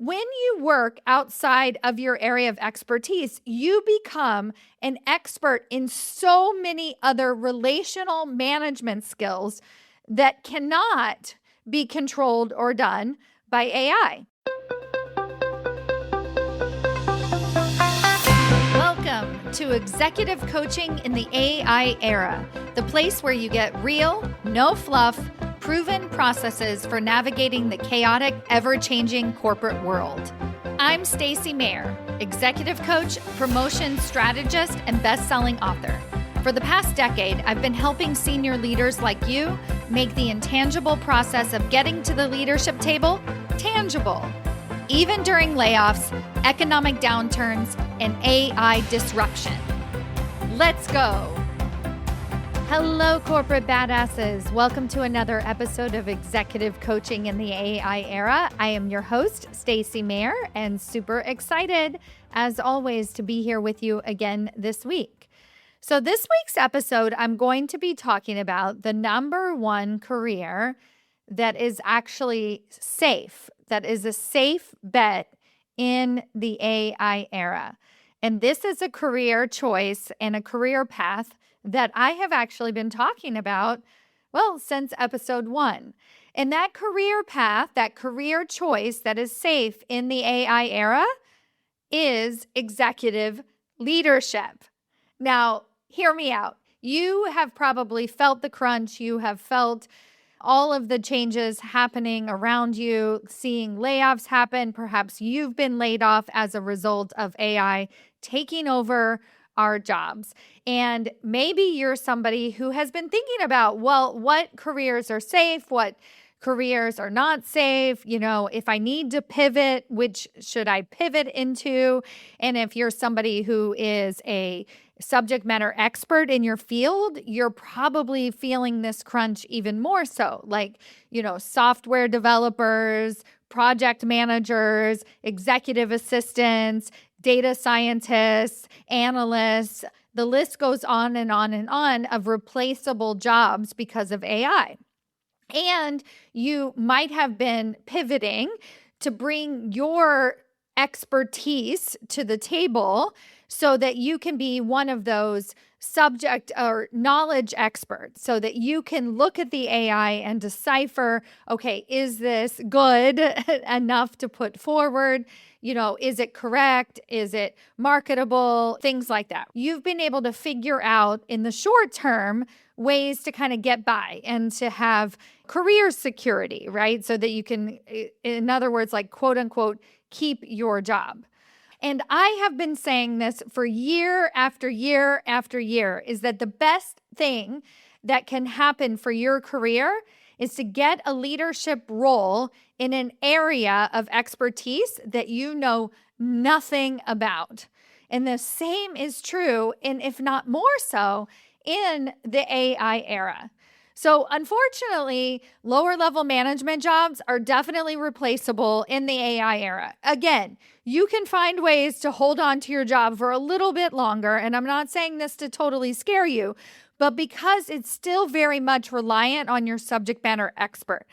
When you work outside of your area of expertise, you become an expert in so many other relational management skills that cannot be controlled or done by AI. Welcome to Executive Coaching in the AI Era, the place where you get real, no fluff, proven processes for navigating the chaotic, ever-changing corporate world. I'm Stacy Mayer, executive coach, promotion strategist, and best-selling author. For the past decade, I've been helping senior leaders like you make the intangible process of getting to the leadership table tangible, even during layoffs, economic downturns, and AI disruption. Let's go. Hello, corporate badasses. Welcome to another episode of Executive Coaching in the AI Era. I am your host, Stacy Mayer, and super excited, as always, to be here with you again this week. So this week's episode, I'm going to be talking about the number one career that is actually safe, that is a safe bet in the AI era. And this is a career choice and a career path that I have actually been talking about, since episode 1. And that career path, that career choice that is safe in the AI era is executive leadership. Now, hear me out. You have probably felt the crunch. You have felt all of the changes happening around you, seeing layoffs happen. Perhaps you've been laid off as a result of AI taking over our jobs. And maybe you're somebody who has been thinking about, what careers are safe? What careers are not safe? If I need to pivot, which should I pivot into? And if you're somebody who is a subject matter expert in your field, you're probably feeling this crunch even more so. Like, software developers, project managers, executive assistants, data scientists, analysts, the list goes on and on and on of replaceable jobs because of AI. And you might have been pivoting to bring your expertise to the table so that you can be one of those subject or knowledge experts, so that you can look at the AI and decipher, okay, is this good enough to put forward? Is it correct? Is it marketable? Things like that. You've been able to figure out in the short term ways to kind of get by and to have career security, right? So that you can, in other words, like quote unquote, keep your job. And I have been saying this for year after year after year, is that the best thing that can happen for your career is to get a leadership role in an area of expertise that you know nothing about. And the same is true, and if not more so, in the AI era. So unfortunately, lower level management jobs are definitely replaceable in the AI era. Again, you can find ways to hold on to your job for a little bit longer. And I'm not saying this to totally scare you, but because it's still very much reliant on your subject matter expert.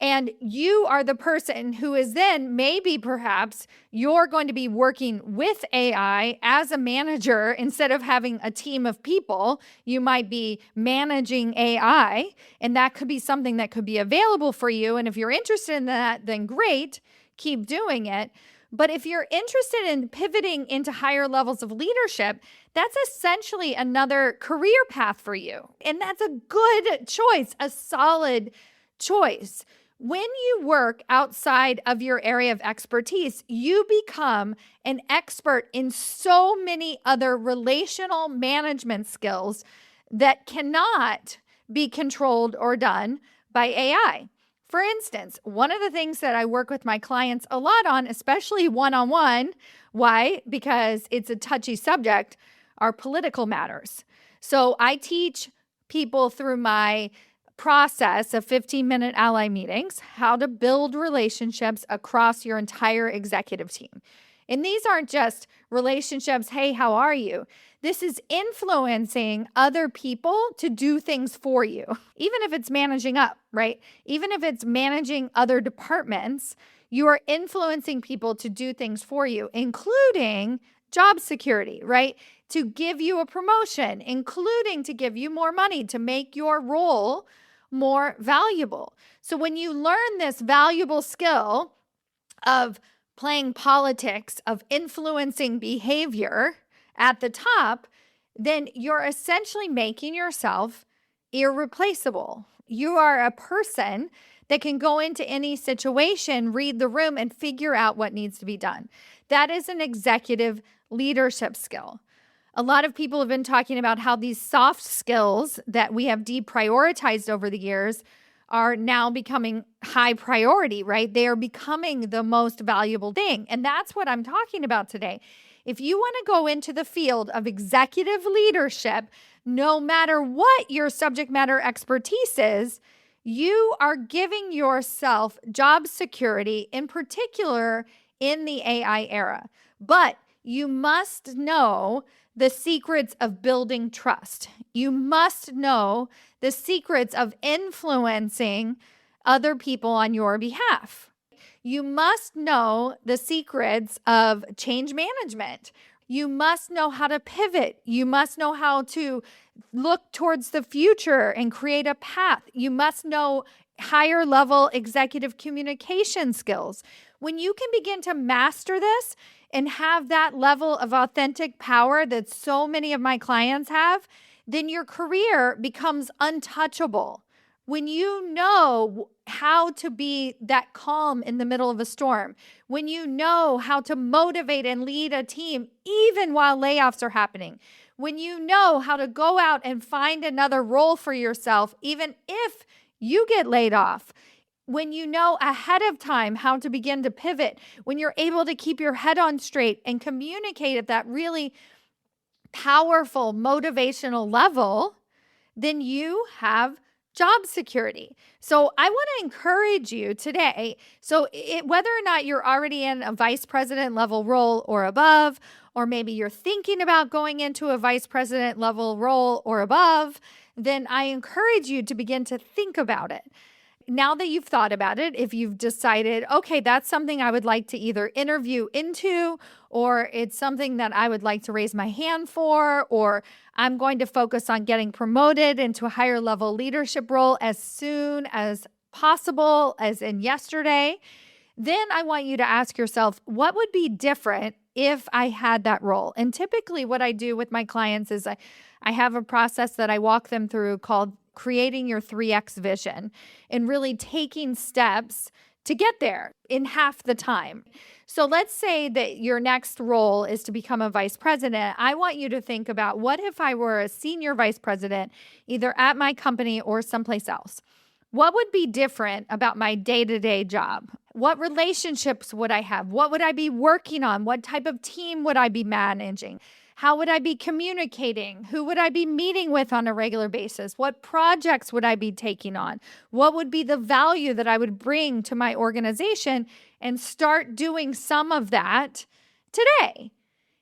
And you are the person who is then perhaps you're going to be working with AI as a manager instead of having a team of people. You might be managing AI, and that could be something that could be available for you. And if you're interested in that, then great, keep doing it. But if you're interested in pivoting into higher levels of leadership, that's essentially another career path for you. And that's a good choice, a solid choice. When you work outside of your area of expertise, you become an expert in so many other relational management skills that cannot be controlled or done by AI. For instance, one of the things that I work with my clients a lot on, especially one-on-one, why? Because it's a touchy subject, are political matters. So I teach people through my process of 15-minute ally meetings how to build relationships across your entire executive team. And these aren't just relationships, hey, how are you? This is influencing other people to do things for you, even if it's managing up, right? Even if it's managing other departments, You are influencing people to do things for you, including job security, right? To give you a promotion, including to give you more money, to make your role more valuable. So when you learn this valuable skill of playing politics, of influencing behavior at the top, then you're essentially making yourself irreplaceable. You are a person that can go into any situation, read the room, and figure out what needs to be done. That is an executive leadership skill. A lot of people have been talking about how these soft skills that we have deprioritized over the years are now becoming high priority, right? They are becoming the most valuable thing. And that's what I'm talking about today. If you want to go into the field of executive leadership, no matter what your subject matter expertise is, you are giving yourself job security, in particular in the AI era. But you must know the secrets of building trust. You must know the secrets of influencing other people on your behalf. You must know the secrets of change management. You must know how to pivot. You must know how to look towards the future and create a path. You must know higher level executive communication skills. When you can begin to master this and have that level of authentic power that so many of my clients have, then your career becomes untouchable. When you know how to be that calm in the middle of a storm, when you know how to motivate and lead a team, even while layoffs are happening, when you know how to go out and find another role for yourself, even if you get laid off, when you know ahead of time how to begin to pivot, when you're able to keep your head on straight and communicate at that really powerful motivational level, then you have job security. So I want to encourage you today. So whether or not you're already in a vice president level role or above, or maybe you're thinking about going into a vice president level role or above, then I encourage you to begin to think about it. Now that you've thought about it, if you've decided, okay, that's something I would like to either interview into, or it's something that I would like to raise my hand for, or I'm going to focus on getting promoted into a higher level leadership role as soon as possible, as in yesterday, then I want you to ask yourself, what would be different if I had that role? And typically what I do with my clients is I have a process that I walk them through called creating your 3X vision and really taking steps to get there in half the time. So let's say that your next role is to become a vice president. I want you to think about, what if I were a senior vice president, either at my company or someplace else? What would be different about my day-to-day job? What relationships would I have? What would I be working on? What type of team would I be managing? How would I be communicating? Who would I be meeting with on a regular basis? What projects would I be taking on? What would be the value that I would bring to my organization? And start doing some of that today.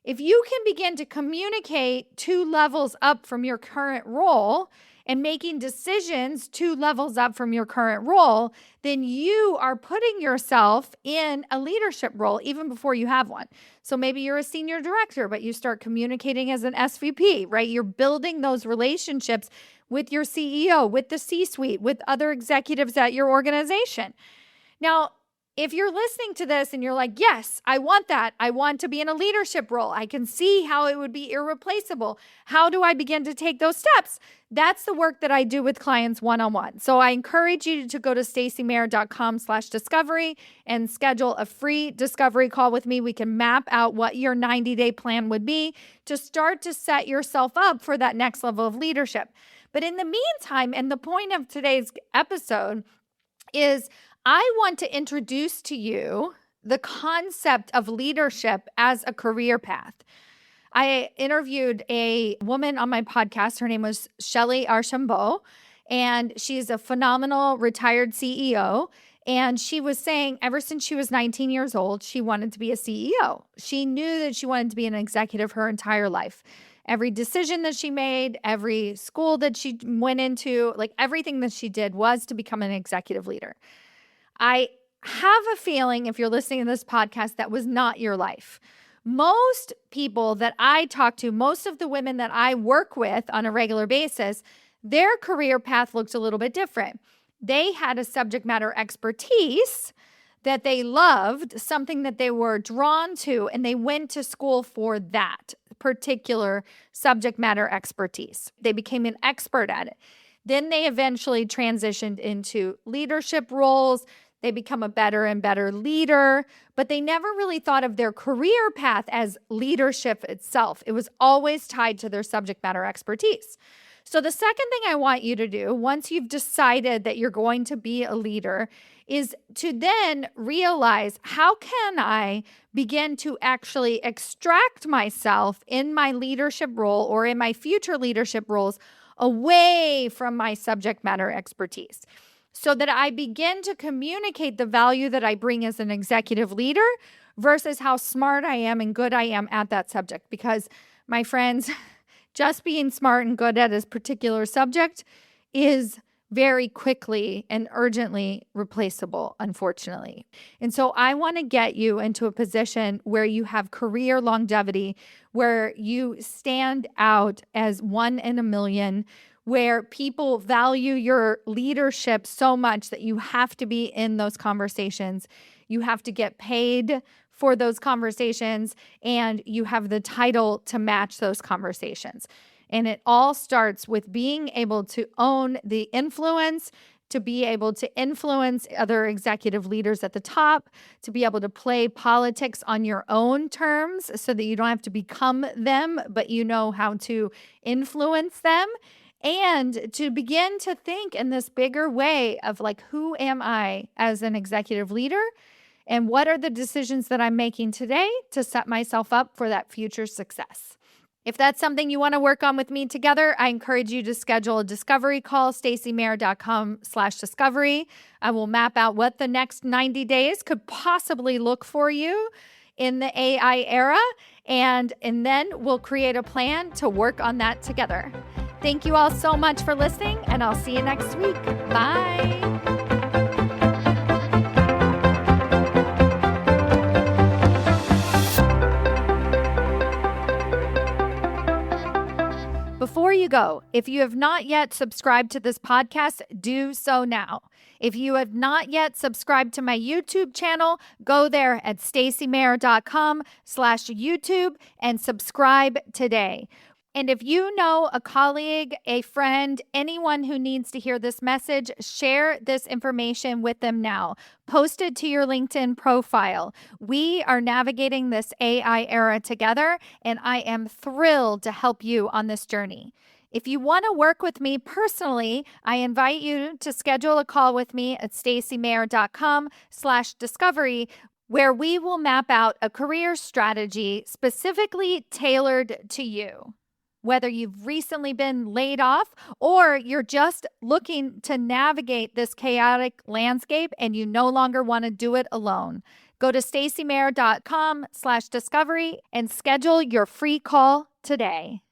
If you can begin to communicate 2 levels up from your current role and making decisions 2 levels up from your current role, then you are putting yourself in a leadership role even before you have one. So maybe you're a senior director, but you start communicating as an SVP, right? You're building those relationships with your CEO, with the C-suite, with other executives at your organization. Now, if you're listening to this and you're like, yes, I want that. I want to be in a leadership role. I can see how it would be irreplaceable. How do I begin to take those steps? That's the work that I do with clients one-on-one. So I encourage you to go to stacymayer.com/discovery and schedule a free discovery call with me. We can map out what your 90-day plan would be to start to set yourself up for that next level of leadership. But in the meantime, and the point of today's episode is, I want to introduce to you the concept of leadership as a career path. I interviewed a woman on my podcast. Her name was Shelly Archambault, and she's a phenomenal retired CEO. And she was saying ever since she was 19 years old, she wanted to be a CEO. She knew that she wanted to be an executive her entire life. Every decision that she made, every school that she went into, like everything that she did was to become an executive leader. I have a feeling, if you're listening to this podcast, that was not your life. Most people that I talk to, most of the women that I work with on a regular basis, their career path looks a little bit different. They had a subject matter expertise that they loved, something that they were drawn to, and they went to school for that particular subject matter expertise. They became an expert at it. Then they eventually transitioned into leadership roles. They become a better and better leader, but they never really thought of their career path as leadership itself. It was always tied to their subject matter expertise. So the second thing I want you to do, once you've decided that you're going to be a leader, is to then realize, how can I begin to actually extract myself in my leadership role or in my future leadership roles away from my subject matter expertise, so that I begin to communicate the value that I bring as an executive leader versus how smart I am and good I am at that subject. Because, my friends, just being smart and good at a particular subject is very quickly and urgently replaceable, unfortunately. And so I want to get you into a position where you have career longevity, where you stand out as one in a million, where people value your leadership so much that you have to be in those conversations. You have to get paid for those conversations, and you have the title to match those conversations. And it all starts with being able to own the influence, to be able to influence other executive leaders at the top, to be able to play politics on your own terms so that you don't have to become them, but you know how to influence them. And to begin to think in this bigger way of like, who am I as an executive leader? And what are the decisions that I'm making today to set myself up for that future success? If that's something you want to work on with me together, I encourage you to schedule a discovery call, stacymayer.com/discovery. I will map out what the next 90 days could possibly look for you in the AI era. And then we'll create a plan to work on that together. Thank you all so much for listening, and I'll see you next week. Bye. Before you go, if you have not yet subscribed to this podcast, do so now. If you have not yet subscribed to my YouTube channel, go there at stacymayer.com/YouTube and subscribe today. And if you know a colleague, a friend, anyone who needs to hear this message, share this information with them now. Post it to your LinkedIn profile. We are navigating this AI era together, and I am thrilled to help you on this journey. If you want to work with me personally, I invite you to schedule a call with me at stacymayer.com/discovery, where we will map out a career strategy specifically tailored to you. Whether you've recently been laid off or you're just looking to navigate this chaotic landscape and you no longer want to do it alone, go to stacymayer.com/discovery and schedule your free call today.